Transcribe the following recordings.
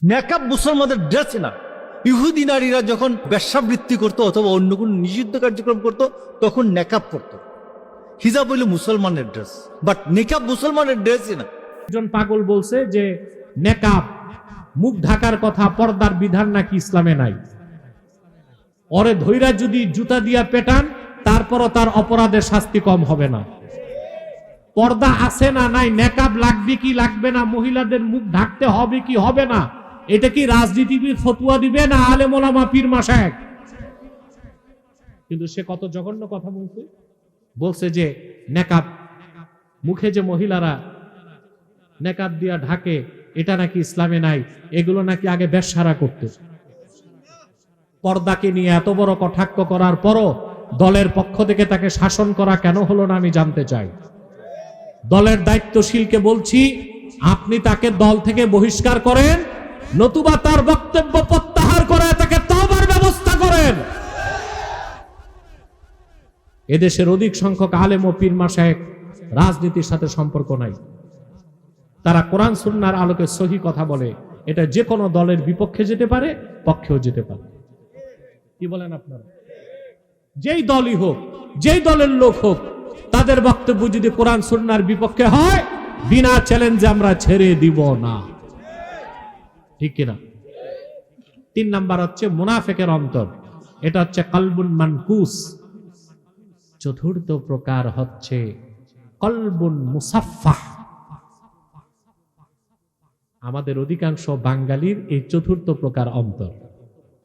নেকাব মুসলমানদের ড্রেস না। ইহুদি নারীরা যখন বেশ্যাবৃত্তি করতো অথবা অন্য কোন নিষিদ্ধ কার্যক্রম করত তখন নেকাব পরতো। হিজাব হইল মুসলমানের ড্রেস, বাট নেকাব মুসলমানের ড্রেসই না। একজন পাগল বলছে যে নেকাব মুখ ঢাকার কথা, পর্দার বিধান নাকি ইসলামে নাই। ওরে ধৈরা যদি জুতা দিয়া পেটান তারপরও তার অপরাধের শাস্তি কম হবে না। পর্দা আছে না নাই, নেকাব লাগবে কি লাগবে না, মহিলাদের মুখ ঢাকতে হবে কি হবে না, এটা কি রাজনীতিবিদ ফতুয়া দিবে না আলেম ওলামা পীর মাশায়েখ? কিন্তু সে কত জঘন্য কথা বলছে যে নেকাব, মুখে যে মহিলারা নেকাব দিয়া ঢাকে এটা নাকি ইসলামে নাই, এগুলো নাকি আগে বেশ্যারা করত। পর্দাকে নিয়ে এত বড় কটাক্ষ করার পরও দলের পক্ষ থেকে তাকে শাসন করা কেন হলো না আমি জানতে চাই। দলের দায়িত্বশীলকে বলছি, আপনি তাকে দল থেকে বহিষ্কার করেন, নতুবা তার বক্তব্য প্রত্যাহার করে তাকে তওবার ব্যবস্থা করেন। এদেশের অধিক সংখ্যক আলেম ও পীর মাশায়েখ রাজনীতির সাথে সম্পর্ক নাই। তারা কোরআন সুন্নাহর আলোকে সহি কথা বলে। এটা যে কোনো দলের বিপক্ষে যেতে পারে, পক্ষেও যেতে পারে। কি বলেন আপনারা? যেই দলই হোক, যেই দলের লোক হোক, তাদের বক্তব্য যদি কোরআন সুন্নাহর বিপক্ষে হয়, বিনা চ্যালেঞ্জে আমরা ছেড়ে দিব না। ঠিক কিনা? 3 নাম্বার হচ্ছে মুনাফিকের অন্তর, এটা হচ্ছে কলবুন মানকুস। চতুর্থ প্রকার হচ্ছে কলবুন মুসাফফাহ। আমাদের অধিকাংশ বাঙালির এই চতুর্থ প্রকার অন্তর।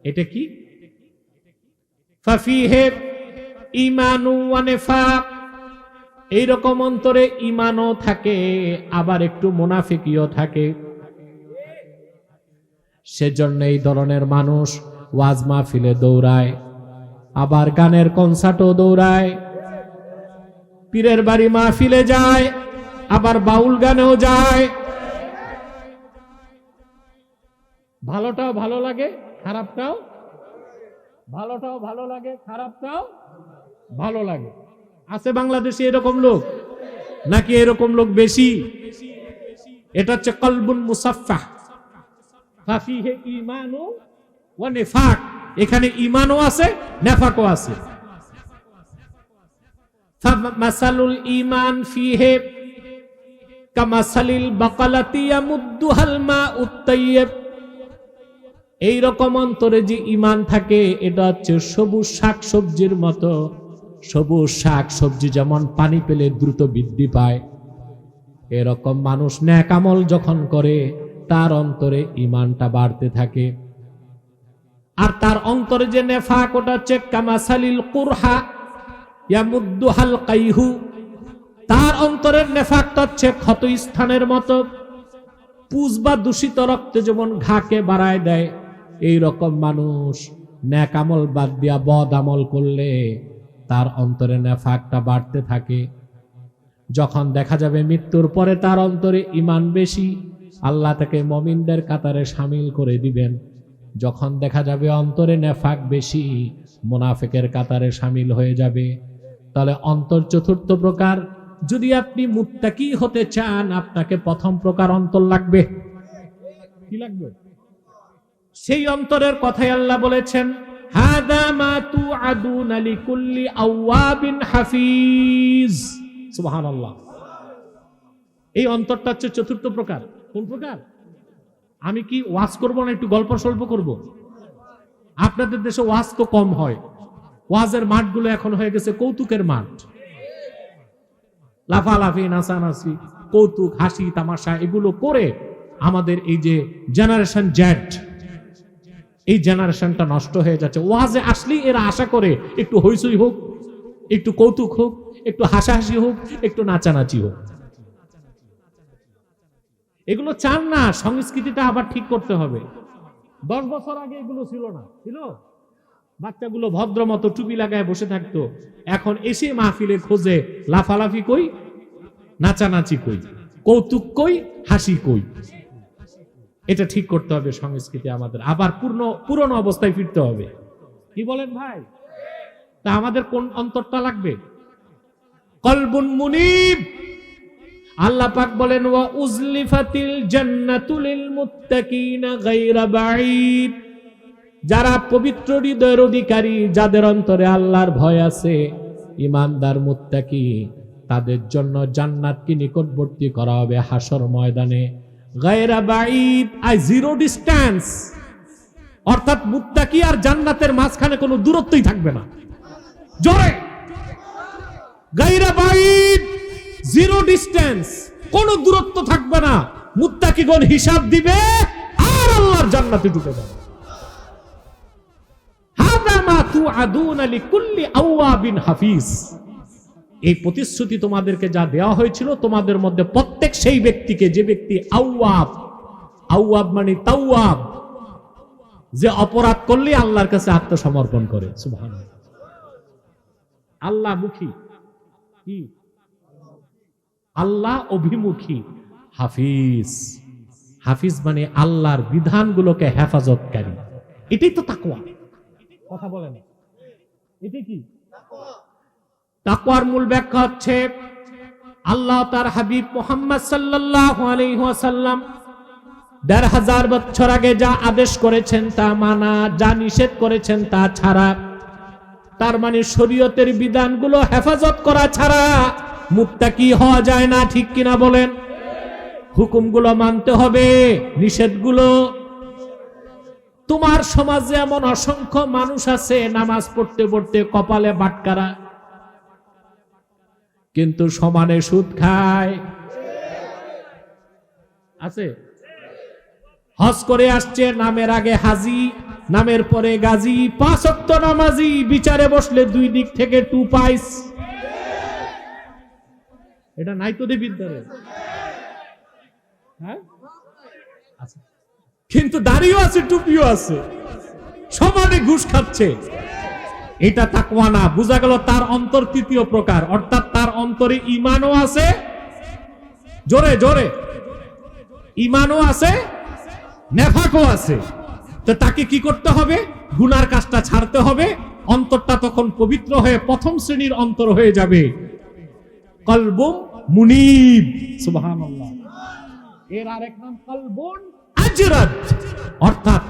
এটা কি? ফাফিহে ঈমানু ওয়া নিফাক। এইরকম অন্তরে ঈমানও থাকে, আবার একটু মুনাফিকিও থাকে। সেজন্য এই ধরনের মানুষ ওয়াজ মাহফিলে দৌড়ায়, আবার গানের কনসার্টও দৌড়ায়, পীরের বাড়ি মাহফিলে যায়, আবার বাউল গানেও যায়। ভালোটাও ভালো লাগে, খারাপটাও ভালো লাগে, খারাপটাও ভালো লাগে। আছে বাংলাদেশে এরকম লোক? নাকি এরকম লোক বেশি? এটা হচ্ছে কলবুন মুসাফফাহ। ফাফিহে ঈমানু ওয়া নিফাক। এখানে ঈমানও আছে, নিফাকও আছে। ফামাসালুল ঈমান ফিহি কামাসালিল বাকালাতি ইয়ামুদ্দুহাল মাউত তাইয়্যিব। এই রকম অন্তরে যে ঈমান থাকে, এটা হচ্ছে সবুজ শাকসবজির মতো। সবুজ শাকসবজি যেমন পানি পেলে দ্রুত বৃদ্ধি পায়, এরকম মানুষ নেক আমল যখন করে তার অন্তরে ঈমানটা বাড়তে থাকে। আর তার অন্তরে যে নেফাক, ওটা হচ্ছে কামাসালিল কুরহা ইয়ামুদ্দুহাল কাইহু। তার অন্তরের নেফাকটা হচ্ছে ক্ষত স্থানের মতো। পুজ বা দূষিত রক্তে যেমন ঘাকে বাড়ায় দেয়, এই রকম মানুষ নেক আমল বাদ দিয়া বদ আমল করলে তার অন্তরে নেফাকটা বাড়তে থাকে। যখন দেখা যাবে মৃত্যুর পরে তার অন্তরে ঈমান বেশি, আল্লাহ তাকে মুমিনদের কাতারে শামিল করে দিবেন। যখন দেখা যাবে অন্তরে নেফাক বেশি, মুনাফিকের কাতারে শামিল হয়ে যাবে। তাহলে অন্তর চতুর্থ প্রকার। যদি আপনি মুত্তাকি হতে চান, আপনাকে প্রথম প্রকার অন্তর লাগবে। কি লাগবে? সেই অন্তরের কথাই আল্লাহ বলেছেন, হাদা মা তুআদুনা লিকুল্লি আওয়াবিন হাফিজ। সুবহানাল্লাহ। এই অন্তরটা হচ্ছে চতুর্থ প্রকার। কোন প্রকার? আমি কি ওয়াজ করব না একটু গল্প সল্প করব? আপনাদের দেশে ওয়াজ তো কম হয়। ওয়াজের মাঠগুলো এখন হয়ে গেছে কৌতুকের মাঠ। লাফালাফি, নাচানাচি, কৌতুক, হাসি তামাশা এগুলো করে আমাদের এই যে জেনারেশন জেড, এই জেনারেশনটা নষ্ট হয়ে যাচ্ছে। ওয়াজে আসলেই এরা আশা করে একটু হইচই হোক, একটু কৌতুক হোক, একটু হাসাহাসি হোক, একটু নাচানাচি হোক। এগুলো চান না। সংস্কৃতিটা আবার ঠিক করতে হবে। 10 বছর আগে এগুলো ছিল না, ছিল। বাচ্চাগুলো ভদ্র মতো টুপি লাগায় বসে থাকতো। এখন এসে মাহফিলে খোঁজে লাফালাফি কই, নাচানাচি কই, কৌতুক কই, হাসি কই। এটা ঠিক করতে হবে সংস্কৃতি আমাদের। আবার পুরনো অবস্থায় ফিরতে হবে। কি বলেন ভাই? তা আমাদের কোন অন্তরটা লাগবে? কলবুন মুনিব। আল্লাহ পাক বলেন ওয়া উজলিফাতিল জান্নাতু লিল মুত্তাকিনা গায়রা বাঈদ, যারা পবিত্র হৃদয়ের অধিকারী, যাদের অন্তরে আল্লাহর ভয় আছে, ঈমানদার মুত্তাকি, তাদের জন্য জান্নাতকে নিকটবর্তী করা হবে হাসর ময়দানে। গায়রা বাঈদ, আই জিরো ডিস্টেন্স, অর্থাৎ মুত্তাকি আর জান্নাতের মাঝখানে কোনো দূরত্বই থাকবে না। জোরে গায়রা বাঈদ, জিরো ডিস্টেন্স, কোনো দূরত্ব থাকবে না। মুত্তাকিগণ হিসাব দিবে আর আল্লাহর জান্নাতে ঢুকে যাবে। হাদা মা তুআদুনা লিকুল্লি আওয়াবিন হাফিজ, এই প্রতিশ্রুতি তোমাদেরকে যা দেওয়া হয়েছিল, তোমাদের মধ্যে প্রত্যেক সেই ব্যক্তিকে, যে ব্যক্তি আওয়াব, আওয়াব মানে তাওয়াব, যে অপরাধ করলে আল্লাহর কাছে আত্মসমর্পণ করে। সুবহানাল্লাহ, আল্লাহ মুখী, কি আল্লাহ অভিমুখী। হাফিজ, হাফিজ মানে আল্লাহর বিধানগুলোকে হেফাজতকারী। এটাই তো তাকওয়া। কথা বলেন, এটাই কি তাকওয়ার মূল ব্যাখ্যা? হচ্ছে আল্লাহ তার হাবিব মুহাম্মদ সাল্লাল্লাহু আলাইহি ওয়াসাল্লাম ১৫০০ বছর আগে যা আদেশ করেছেন তা মানা, যা নিষেধ করেছেন তা ছাড়া। তার মানে শরীয়তের বিধানগুলো হেফাজত করা ছাড়া মুত্তাকি হওয়া যায় না। ঠিক কিনা বলেন? হুকুমগুলো মানতে হবে, নিষেধগুলো। তোমার সমাজে এমন অসংখ্য মানুষ আছে নামাজ পড়তে পড়তে কপালে বাটকারা, কিন্তু সমানে সুদ খায়। আছে? হজ করে আসছে, নামের আগে হাজি, নামের পরে গাজী, ৫ ওয়াক্ত নামাজি, বিচারে বসলে ২ দিক থেকে 2 পাইস। এটা নাই তো বিদ্যারে, হ্যাঁ? কিন্তু দাড়িও আছে, টুপিও আছে, সমানে ঘুষ খাচ্ছে। এটা তাকওয়া না। বোঝা গেল তার অন্তর তৃতীয় প্রকার, অর্থাৎ তার অন্তরে ঈমানও আছে, জোরে জোরে ঈমানও আছে, নেফাকও আছে। তো তাকে কি করতে হবে? গুনার কাজটা ছাড়তে হবে। অন্তরটা তখন পবিত্র হয়ে প্রথম শ্রেণীর অন্তর হয়ে যাবে, কলবুম মুনিব। সুবহানাল্লাহ। এর আরেক নাম কলবুন আজরাদ, অর্থাৎ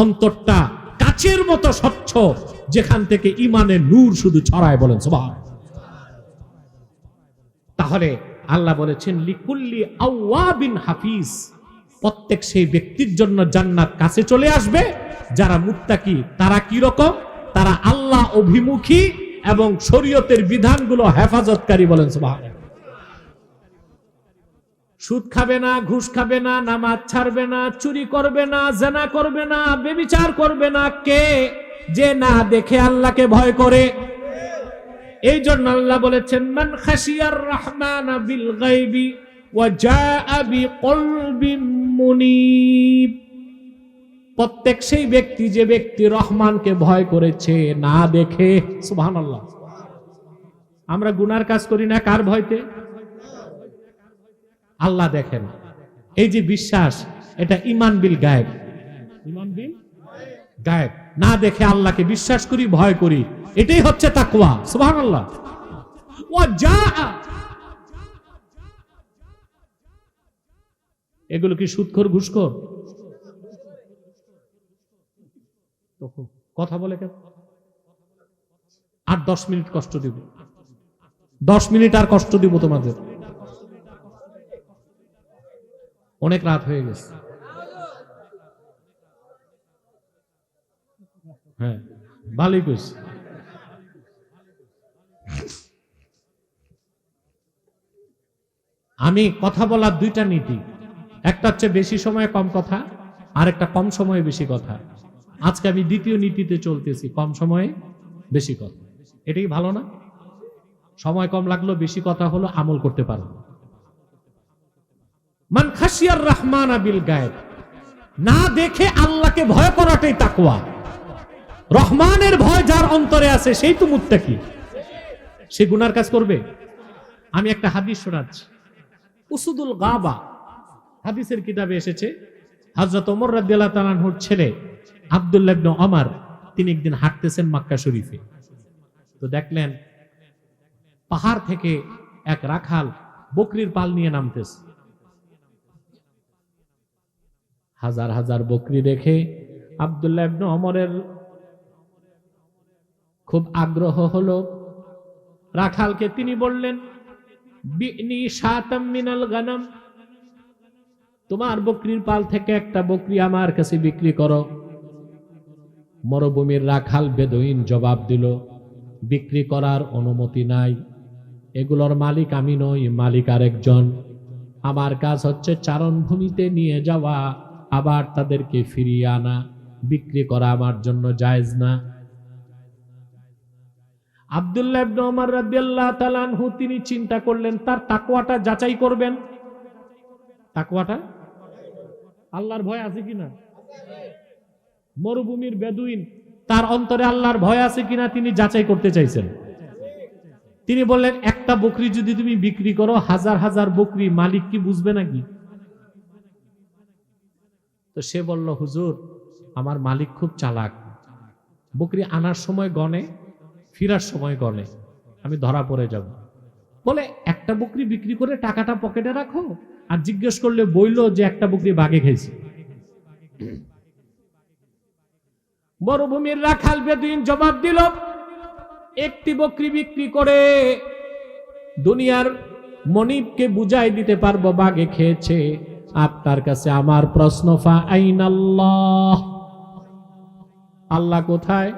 অন্তরটা কাচের মতো স্বচ্ছ, যেখান থেকে ঈমানের নূর শুধু ছড়ায়। বলেন সুবহানাল্লাহ। তাহলে আল্লাহ বলেছেন লিকুল্লি আওয়াবিন হাফিজ, প্রত্যেক সেই ব্যক্তির জন্য জান্নাত কাছে চলে আসবে যারা মুত্তাকি। তারা কি রকম? তারা আল্লাহ অভিমুখী এবং শরীয়তের বিধানগুলো হেফাজতকারী। বলেন সুবহানাল্লাহ। সুদ খাবে না, ঘুষ খাবে না, নামাজ ছাড়বে না, চুরি করবে না, জিনা করবে না, ব্যভিচার করবে না। কে? যে না দেখে আল্লাহকে ভয় করে। এই জন্য আল্লাহ বলেছেন মান খাশিয়ার রহমান বিল গায়বি ওয়া জাআ বিকলবিন মুনিব, প্রত্যেক সেই ব্যক্তি যে ব্যক্তি রহমানকে ভয় করেছে না দেখে। সুবহানাল্লাহ। আমরা গুনার কাজ করি না কার ভয়তে? আল্লাহ দেখেন। এই যে বিশ্বাস, এটা ঈমান বিল গায়ব। ঈমান বিল গায়ব, না দেখে আল্লাহকে বিশ্বাস করি, ভয় করি, এটাই হচ্ছে তাকওয়া। সুবহানাল্লাহ। ওয়া জাআ, এগুলো কি সুদখোর, ঘুষখোর? কথা বলে কেন? আর 10 মিনিট কষ্ট দিব, 10 মিনিট আর কষ্ট দিব তোমাদের। অনেক রাত হয়ে গেছে। হ্যাঁ, ভালোই কইছি। আমি কথা বলার 2টা নীতি, একটা হচ্ছে বেশি সময়ে কম কথা, আর একটা কম সময়ে বেশি কথা। আজকে আমি দ্বিতীয় নীতিতে চলতেছি, কম সময়ে বেশি কথা। এটাই ভালো না? সময় কম লাগলো, বেশি কথা হলো, আমল করতে পারো। মান খাশিয়ার রহমান বিল গায়ব, না দেখে আল্লাহকে ভয় করাটাই তাকওয়া। রহমানের ভয় যার অন্তরে আছে সেই তো মুত্তাকি। সে গুনার কাজ করবে? আমি একটা হাদিস শোনাচ্ছি, উসুদুল গাবা হাদিসের কিতাবে এসেছে। হযরত ওমর রাদিয়াল্লাহু তাআলা আনহুর ছেলে আব্দুল্লাহ ইবনে ওমর, তিনি একদিন হাঁটতেছেন মক্কা শরীফে। তো দেখলেন পাহাড় থেকে এক রাখাল বকরির পাল নিয়ে নামতেছে। হাজার হাজার বকরি দেখে আব্দুল্লাহ ইবনে ওমরের খুব আগ্রহ হলো। রাখালকে তিনি বললেন, বিনি শাতাম মিনাল গানাম, তোমার বকরির পাল থেকে একটা বকরি আমার কাছে বিক্রি করো। মরুভূমির রাখাল বেদুইন জবাব দিল, বিক্রি করার অনুমতি নাই, এগুলোর মালিক আমি নই, মালিক আরেকজন। আমার কাজ হচ্ছে চারণভূমিতে নিয়ে যাওয়া, আবার তাদেরকে ফিরিয়ে আনা, বিক্রি করা আমার জন্য জায়েজ না। আব্দুল্লাহ ইবনে ওমর রাদিয়াল্লাহু তাআলা আনহু তিনি চিন্তা করলেন, তার তাকওয়াটা যাচাই করবেন। তাকওয়াটা, আল্লাহর ভয় আছে কিনা। মরুভূমির বেদুইন, তার অন্তরে আল্লাহর ভয় আছে কিনা তিনি যাচাই করতে চাইছেন। তিনি বললেন, একটা বকরি যদি তুমি বিক্রি করো, হাজার হাজার বকরি মালিক কি বুঝবে নাকি? তো সে বলল, হুজুর আমার মালিক খুব চালাক, বকরি আনার সময় গনে, ফিরার সময় গনে, আমি ধরা পড়ে যাব। বলে, একটা বকরি বিক্রি করে টাকাটা পকেটে রাখো, আর জিজ্ঞেস করলে বইল যে একটা বকরি বাগে খেয়েছে। মরুভূমির রাখাল বেদুইন জবাব দিল, একটি বকরি বিক্রি করে দুনিয়ার মনিবকে বুঝাই দিতে পারবো বাগে খেয়েছে। আপনার কাছে আমার প্রশ্ন, ফা আইনাল্লাহ, আল্লাহ কোথায়?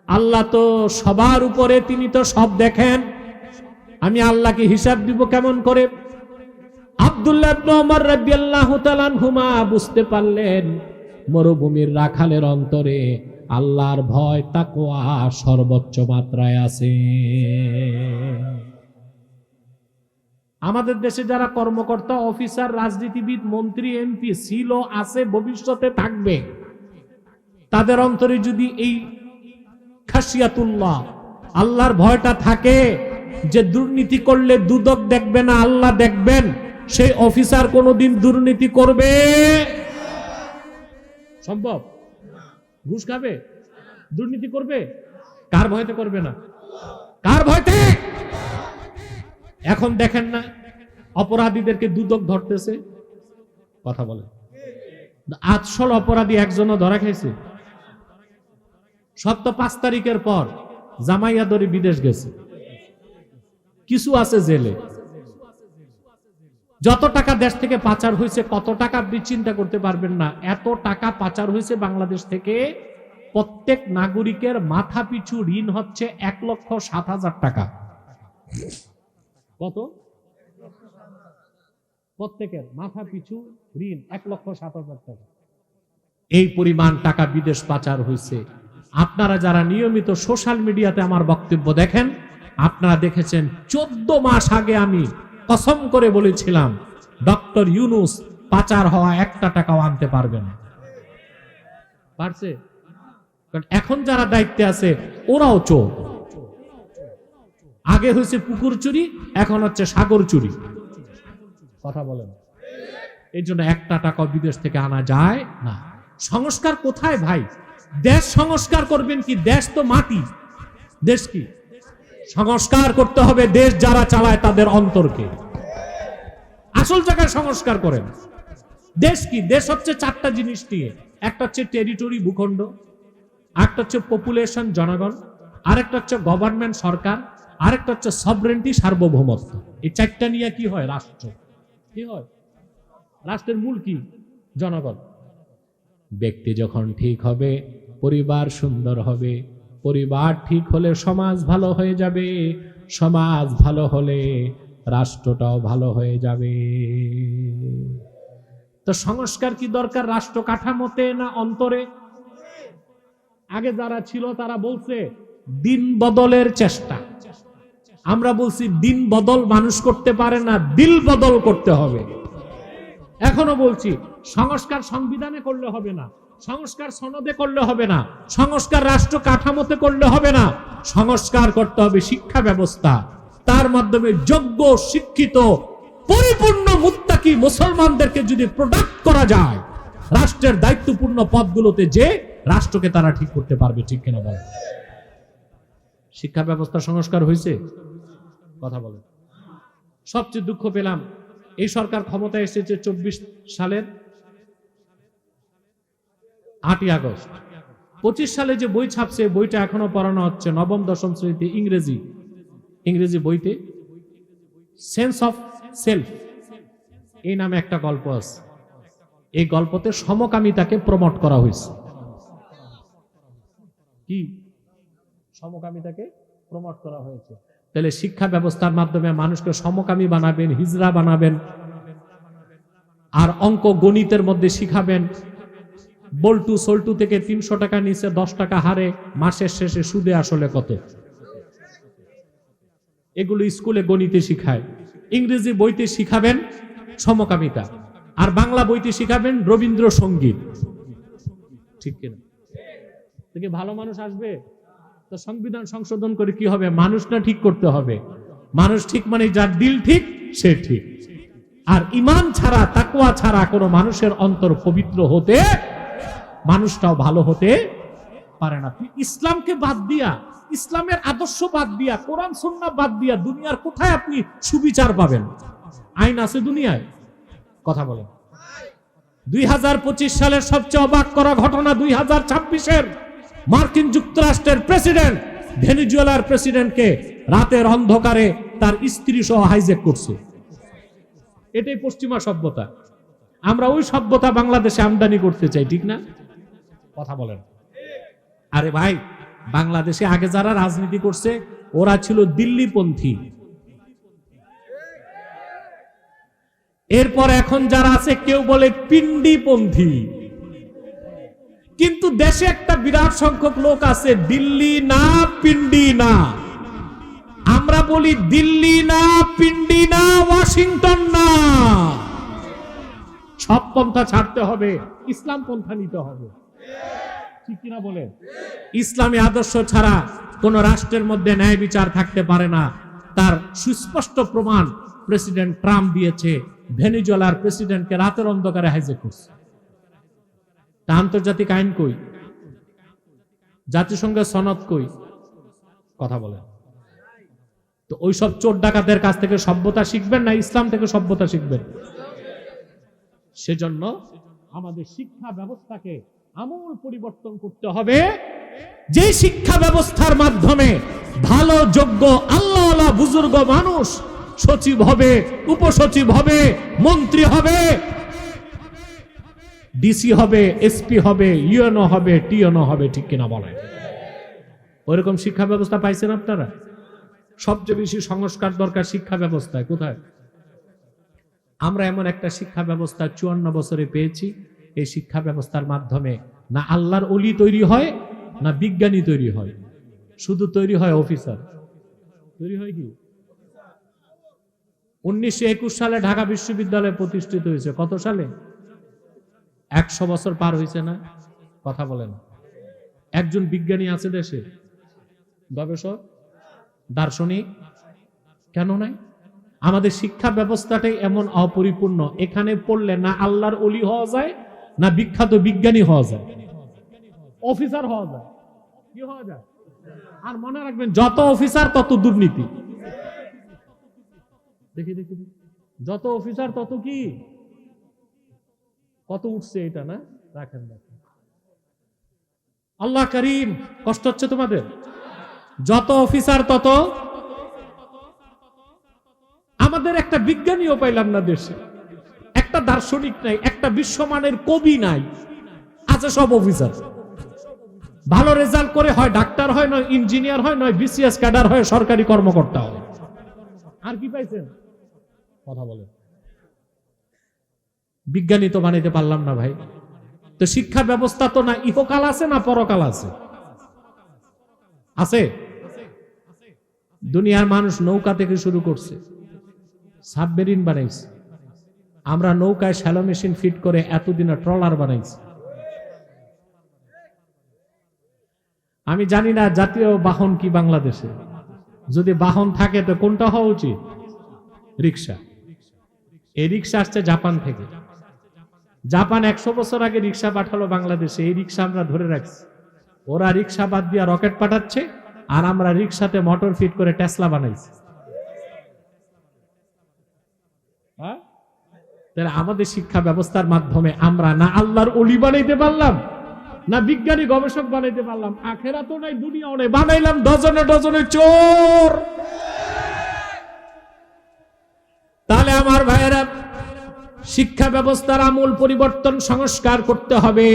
আল্লাহ তো সবার উপরে, তিনি তো সব দেখেন, আমি আল্লাহকে হিসাব দিব কেমন করে? আব্দুল্লাহ ইবনে ওমর রাদিয়াল্লাহু তাআলা আনহুমা বুঝতে পারলেন মরুভূমির রাখালের অন্তরে আল্লাহর ভয়, তাকওয়া সর্বোচ্চ মাত্রায় আছে। আমাদের দেশে যারা কর্মকর্তা, অফিসার, রাজনীতিবিদ, মন্ত্রী, এমপি ছিল, আছে, ভবিষ্যতে থাকবে, তাদের অন্তরে যদি এই খাশিয়াতুল্লাহ, আল্লাহর ভয়টা থাকে, যে দুর্নীতি করলে দুদক দেখবে না, আল্লাহ দেখবেন, সেই অফিসার কোনোদিন দুর্নীতি করবে সম্ভব? ঘুষ খাবে? দুর্নীতি করবে? কার ভয়তে করবে না? কার ভয়তে? এখন দেখেন না অপরাধীদেরকে দুদক ধরতেছে, কথা বলে, আসল অপরাধী একজনও ধরা খাইছে। সত্য 5 তারিখের পর জামাইয়া ধরে বিদেশ গেছে, কিছু আছে জেলে। যত টাকা দেশ থেকে পাচার হয়েছে, কত টাকা আপনি চিন্তা করতে পারবেন না। এত টাকা পাচার হয়েছে বাংলাদেশ থেকে, প্রত্যেক নাগরিকের মাথা পিছু ঋণ হচ্ছে 1,07,000 টাকা। কত? প্রত্যেকের মাথা পিছু ঋণ 1,07,000 টাকা। এই পরিমাণ টাকা বিদেশ পাচার হয়েছে। আপনারা যারা নিয়মিত সোশ্যাল মিডিয়াতে আমার বক্তব্য দেখেন, আপনারা দেখেছেন 14 মাস আগে আমি কসম করে বলেছিলাম, ডক্টর ইউনূস পাচার হওয়া একটা টাকাও আনতে পারবে না। পারছে? কারণ এখন যারা দায়িত্বে আছে ওরাও চোর। আগে হয়েছে পুকুর চুরি, এখন হচ্ছে সাগর চুরি, কথা বলেন। এই জন্য একটা টাকা বিদেশ থেকে আনা যায় না। সংস্কার কোথায় ভাই? দেশ সংস্কার করবেন কি? দেশ তো মাটি, দেশ কি? সংস্কার করতে হবে দেশ যারা চালায় তাদের অন্তরকে, আসল জায়গায় সংস্কার করেন। দেশ কি? দেশ হচ্ছে 4টা জিনিস নিয়ে, একটা হচ্ছে টেরিটরি, ভূখণ্ড, একটা হচ্ছে পপুলেশন, জনগণ, আরেকটা হচ্ছে গভর্নমেন্ট, সরকার, আরেকটা হচ্ছে সভরেন্টি, সার্বভৌমত্ব। এই 4টা নিয়ে কি হয়? রাষ্ট্র। কি হয়? রাষ্ট্রের মূল কি? জনগণ। ব্যক্তি যখন ঠিক হবে, পরিবার সুন্দর হবে, পরিবার ঠিক হলে সমাজ ভালো হয়ে যাবে, সমাজ ভালো হলে রাষ্ট্রটাও ভালো হয়ে যাবে। তো সংস্কার কি দরকার? রাষ্ট্র কাঠামোতে না অন্তরে? আগে যারা ছিল তারা বলছে দিন বদলের চেষ্টা, আমরা বলছি দিন বদল মানুষ করতে পারে না, দিল বদল করতে হবে। এখনো বলছি সংস্কার সংবিধানে করলে হবে না, সংস্কার সনদে করলে হবে না, সংস্কার রাষ্ট্র কাঠামোতে করলে হবে না, সংস্কার করতে হবে শিক্ষা ব্যবস্থা। তার মাধ্যমে যোগ্য, শিক্ষিত, পরিপূর্ণ মুত্তাকি মুসলমানদেরকে যদি প্রোডাক্ট করা যায় রাষ্ট্রের দায়িত্বপূর্ণ পদগুলোতে, যে রাষ্ট্রকে তারা ঠিক করতে পারবে। ঠিক কিনা বলেন? শিক্ষা ব্যবস্থা সংস্কার হয়েছে? কথা বলেন। সবচেয়ে দুঃখ পেলাম, এই সরকার ক্ষমতায় এসেছে 24 সালের 8ই আগস্ট। 25 সালে যে বই ছাপছে, বইটা এখনো পড়ানো হচ্ছে নবম দশম শ্রেণীতে, ইংরেজি বইতে সেন্স অফ সেলফ এই নামে একটা গল্প আছে। এই গল্পতে সমকামিতাকে প্রমোট করা হয়েছে। কি সমকামিতাকে প্রমোট করা হয়েছে? তাহলে শিক্ষা ব্যবস্থার মাধ্যমে মানুষকে সমকামী বানাবেন, হিজড়া বানাবেন, আর অঙ্ক গণিতের মধ্যে শিখাবেন। বল্টু সল্টু থেকে 300 টাকা নিচে 10 টাকা হারে মাসের শেষে সুদে আসলে কত, এগুলো স্কুলে গণিতে শিখায়। ইংরেজি বইতে শিখাবেন সমকামিতা, আর বাংলা বইতে শিখাবেন রবীন্দ্রসঙ্গীত। ঠিক কিনা? থেকে ভালো মানুষ আসবে? তো সংবিধান সংশোধন করে কি হবে? মানুষটা ঠিক করতে হবে। মানুষ ঠিক মানে যার দিল ঠিক সে ঠিক। আর ঈমান ছাড়া, তাকওয়া ছাড়া কোনো মানুষের অন্তর পবিত্র হতে, মানুষটাও ভালো হতে পারে না। ইসলামকে বাদ দিয়া, ইসলামের আদর্শ বাদ দিয়া, কোরআন সুন্নাহ বাদ দিয়া দুনিয়ার কোথায় আপনি সুবিচার পাবেন? আইন আছে দুনিয়ায়? কথা বলেন। 2025 সালের সবচেয়ে অবাক করা ঘটনা, 2026-এর মার্কিন যুক্তরাষ্ট্রের প্রেসিডেন্ট ভেনেজুয়েলার প্রেসিডেন্টকে রাতের অন্ধকারে তার স্ত্রী সহ হাইজ্যাক করছে। এটাই পশ্চিমা সভ্যতা। আমরা ওই সভ্যতা বাংলাদেশে আমদানি করতে চাই, ঠিক না? কথা বলেন। আরে ভাই, বাংলাদেশে আগে যারা রাজনীতি করছে ওরা ছিল দিল্লিপন্থী, এরপর এখন যারা আছে কেউ বলে পিন্ডিপন্থী। কিন্তু দেশে একটা বিরাট সংখ্যক লোক আছে দিল্লি না পিন্ডি না। আমরা বলি দিল্লি না পিন্ডি না ওয়াশিংটন না। সব পন্থা ছাড়তে হবে, ইসলাম পন্থা নিতে হবে, ঠিক কিনা বলেন? ইসলামী আদর্শ ছাড়া কোন রাষ্ট্রের মধ্যে ন্যায় বিচার থাকতে পারে না। তার সুস্পষ্ট প্রমাণ প্রেসিডেন্ট ট্রাম্প দিয়েছে। ভেনেজুয়েলার প্রেসিডেন্টকে রাতের অন্ধকারে হাইজ্যাক করছে। তা আন্তর্জাতিক আইন কই? জাতিসংঘের সনদ কই? কথা বলেন। তো ওইসব চোর ডাকাতের কাছ থেকে সভ্যতা শিখবেন না ইসলাম থেকে সভ্যতা শিখবেন? সেজন্য আমাদের শিক্ষা ব্যবস্থাকে আমূল পরিবর্তন করতে হবে। যে শিক্ষা ব্যবস্থার মাধ্যমে ভালো যোগ্য আল্লাহওয়ালা বুজুর্গ মানুষ সচিব হবে, উপসচিব হবে, মন্ত্রী হবে, ডিসি হবে, এসপি হবে, ইউএনও হবে, টিএনও হবে, ঠিক কিনা বলেন? ওইরকম শিক্ষা ব্যবস্থা পাইছেন আপনারা? সবচেয়ে বেশি সংস্কার দরকার শিক্ষা ব্যবস্থায়। কোথায়? আমরা এমন একটা শিক্ষা ব্যবস্থা 54 বছরে পেয়েছি। এই শিক্ষা ব্যবস্থার মাধ্যমে না আল্লাহর ওলি তৈরি হয়, না বিজ্ঞানী তৈরি হয়, শুধু তৈরি হয় অফিসার। তৈরি হয় কি? 1921 সালে ঢাকা বিশ্ববিদ্যালয় প্রতিষ্ঠিত হয়েছে। কত সালে? 100 বছর পার হয়েছে না? কথা বলেন। একজন বিজ্ঞানী আছে দেশে? গবেষক, দার্শনিক কেন নাই? আমাদের শিক্ষা ব্যবস্থাটাই এমন অপরিপূর্ণ। এখানে পড়লে না আল্লাহর ওলি হওয়া যায়, না বিখ্যাত বিজ্ঞানী হওয়া যায়, অফিসার হওয়া যায়। কি হওয়া যায়? আর মনে রাখবেন, যত অফিসার তত দুর্নীতি। দেখি দেখি, যত অফিসার তত কি? কত উঠছে এটা না? রাখেন রাখেন। আল্লাহ করিম, কষ্ট হচ্ছে তোমাদের? যত অফিসার তত। আমাদের একটা বিজ্ঞানীও পাইলাম না দেশে, একটা দার্শনিক নাই, একটা বিশ্বমানের কবি নাই, আছে সব অফিসার। ভালো রেজাল্ট করে হয় ডাক্তার হয়, নয় ইঞ্জিনিয়ার হয়, নয় বিসিএস ক্যাডার হয়, সরকারি কর্মকর্তা হয়। আর কি পাইছেন? কথা বলে। বিজ্ঞানী তো বানাইতে পারলাম না ভাই। তো শিক্ষা ব্যবস্থা তো না ইহকাল আছে না পরকাল আছে? আছে। দুনিয়ার মানুষ নৌকা থেকে শুরু করছে, সাবমেরিন বানাইছে। আমরা নৌকায় শ্যালো মেশিন ফিট করে এতদিনে ট্রলার বানাইছি। আমি জানি না জাতীয় বাহন কি বাংলাদেশে। যদি বাহন থাকে তো কোনটা হওয়া উচিত? রিক্সা। এই রিক্সা আসছে জাপান থেকে। জাপান 100 বছর আগে রিক্সা পাঠালো বাংলাদেশে। এই রিক্সা আমরা ধরে রাখছি। ওরা রিক্সা বাদ দিয়ে রকেট পাঠাচ্ছে, আর আমরা রিক্সাতে মোটর ফিট করে টেসলা বানাইছি। হ্যাঁ? তাহলে আমাদের শিক্ষা ব্যবস্থার মাধ্যমে আমরা না আল্লাহর ওলি বানাইতে পারলাম, না বিজ্ঞানী গবেষক বানাইতে পারলাম, আখেরাতও নাই দুনিয়াও নাই, বানাইলাম ডজনে ডজনে চোর। তাহলে আমার ভাইয়েরা, শিক্ষা ব্যবস্থার আমূল পরিবর্তন সংস্কার করতে হবে।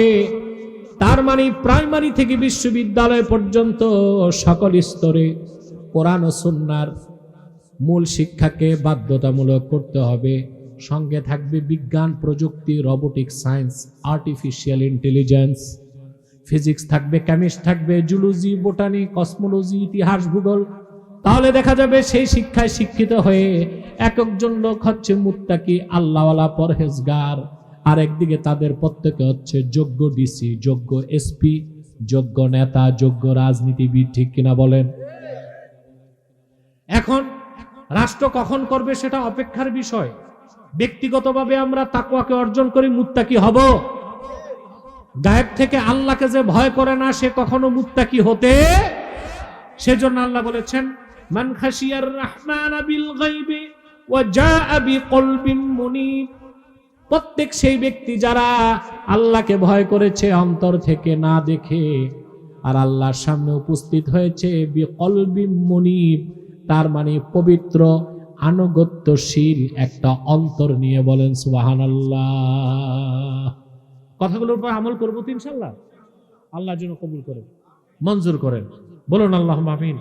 তার মানে প্রাইমারি থেকে বিশ্ববিদ্যালয় পর্যন্ত সকল স্তরে কোরআন ও সুন্নাহর মূল শিক্ষাকে বাধ্যতামূলক করতে হবে। সঙ্গে থাকবে বিজ্ঞান, প্রযুক্তি, robotic science, artificial intelligence, physics থাকবে, কেমিস্ট থাকবে, জুলজি, বোটানি, কসমোলজি, ইতিহাস, ভূগোল। তাহলে দেখা যাবে সেই শিক্ষায় শিক্ষিত হয়ে এক একজন লোক হচ্ছে মুত্তাকি, আল্লাহওয়ালা, পরহেজগার, আর একদিকে তাদের প্রত্যেকে হচ্ছে যোগ্য ডিসি, যোগ্য এসপি, যোগ্য নেতা, যোগ্য রাজনীতিবিদ। ঠিক কিনা বলেন? এখন রাষ্ট্র কখন করবে সেটা অপেক্ষার বিষয়। ব্যক্তিগতভাবে আমরা তাকওয়াকে অর্জন করি, মুত্তাকি হব। গায়েব থেকে আল্লাহকে যে ভয় করে না সে কখনো মুত্তাকি হতে, সেজন্য আল্লাহ বলেছেন মান খাশিয়ার রাহমান বিল গায়বি ওয়া জাআ বিকলবিন মুনিব। প্রত্যেক সেই ব্যক্তি যারা আল্লাহকে ভয় করেছে অন্তর থেকে, না দেখে, আর আল্লাহর সামনে উপস্থিত হয়েছে বিকলবিন মুনিব, তার মানে পবিত্র আনুগত্যশীল একটা অন্তর নিয়ে। বলেন সুবহানাল্লাহ। কথাগুলোর উপর আমল করবো তো ইনশাআল্লাহ। আল্লাহ যেন কবুল করেন, মঞ্জুর করেন। বলুন আল্লাহুম্মা আমিন।